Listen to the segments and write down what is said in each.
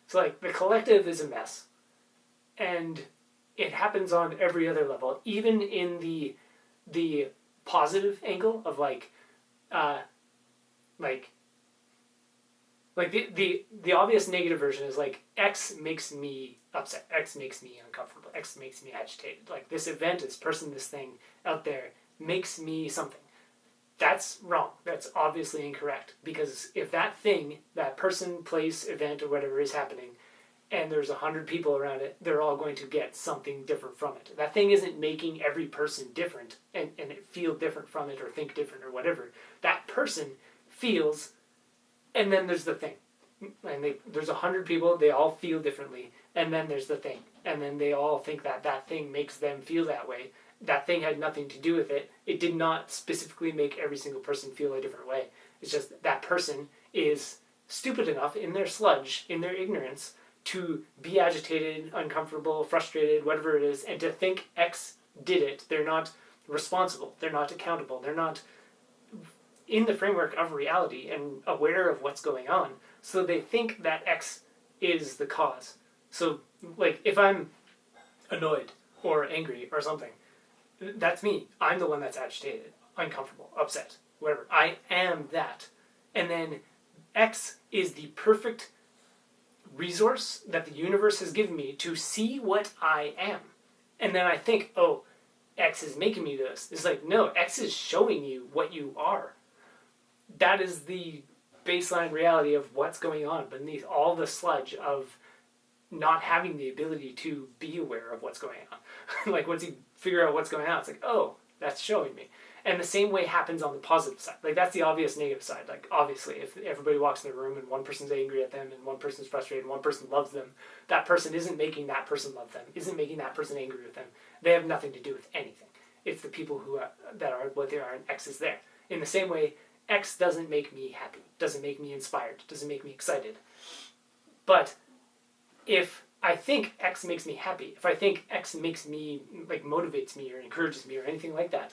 So like the collective is a mess, and it happens on every other level, even in the positive angle of uh, like the obvious negative version is like X makes me upset, X makes me uncomfortable, X makes me agitated. Like this event, this person, this thing out there makes me something. That's wrong. That's obviously incorrect. Because if that thing, that person, place, event, or whatever is happening, and there's 100 people around it, they're all going to get something different from it. That thing isn't making every person different and feel different from it or think different or whatever. That person feels, and then there's the thing. And there's 100 people, they all feel differently, and then there's the thing. And then they all think that that thing makes them feel that way. That thing had nothing to do with it. It did not specifically make every single person feel a different way. It's just that person is stupid enough in their sludge, in their ignorance, to be agitated, uncomfortable, frustrated, whatever it is, and to think X did it. They're not responsible. They're not accountable. They're not in the framework of reality and aware of what's going on. So they think that X is the cause. So, like, if I'm annoyed or angry or something, that's me. I'm the one that's agitated, uncomfortable, upset, whatever. I am that. And then X is the perfect resource that the universe has given me to see what I am. And then I think, oh, X is making me this. It's like, no, X is showing you what you are. That is the baseline reality of what's going on beneath all the sludge of not having the ability to be aware of what's going on. Like, once you figure out what's going on, it's like, oh, that's showing me. And the same way happens on the positive side. Like, that's the obvious negative side. Like, obviously, if everybody walks in the room and one person's angry at them and one person's frustrated and one person loves them, that person isn't making that person love them, isn't making that person angry with them. They have nothing to do with anything. It's the people who are, that are what they are, and X is there. In the same way, X doesn't make me happy, doesn't make me inspired, doesn't make me excited. But if I think X makes me happy, if I think X makes me, like, motivates me or encourages me or anything like that,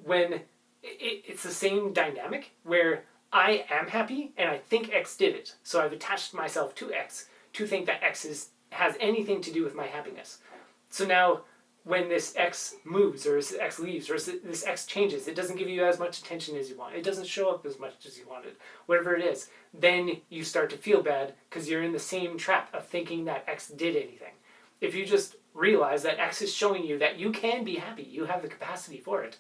when it's the same dynamic where I am happy and I think X did it, so I've attached myself to X to think that X has anything to do with my happiness. So now, when this X moves, or this X leaves, or this X changes, it doesn't give you as much attention as you want. It doesn't show up as much as you wanted. Whatever it is, then you start to feel bad because you're in the same trap of thinking that X did anything. If you just realize that X is showing you that you can be happy, you have the capacity for it,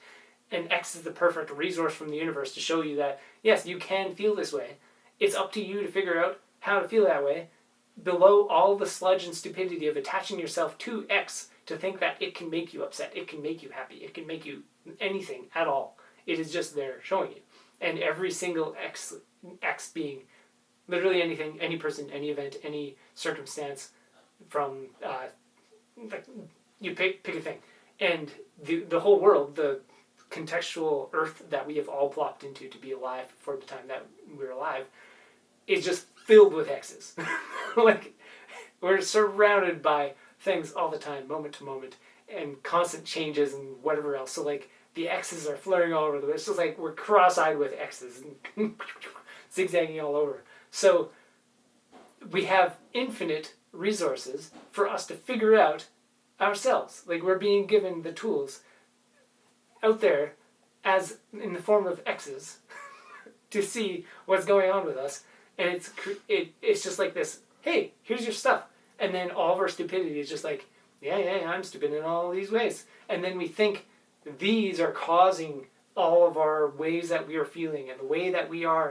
and X is the perfect resource from the universe to show you that, yes, you can feel this way. It's up to you to figure out how to feel that way, below all the sludge and stupidity of attaching yourself to X to think that it can make you upset, it can make you happy, it can make you anything at all. It is just there showing you. And every single X being literally anything, any person, any event, any circumstance, from, like, you pick a thing. And the whole world, the contextual earth that we have all plopped into to be alive for the time that we're alive, is just filled with X's. Like, we're surrounded by things all the time, moment to moment, and constant changes and whatever else. So, like, the X's are flaring all over the place. It's just like we're cross-eyed with X's and zigzagging all over. So we have infinite resources for us to figure out ourselves. Like, we're being given the tools out there as in the form of X's to see what's going on with us. And it's just like this, hey, here's your stuff. And then all of our stupidity is just like, yeah, I'm stupid in all these ways. And then we think these are causing all of our ways that we are feeling and the way that we are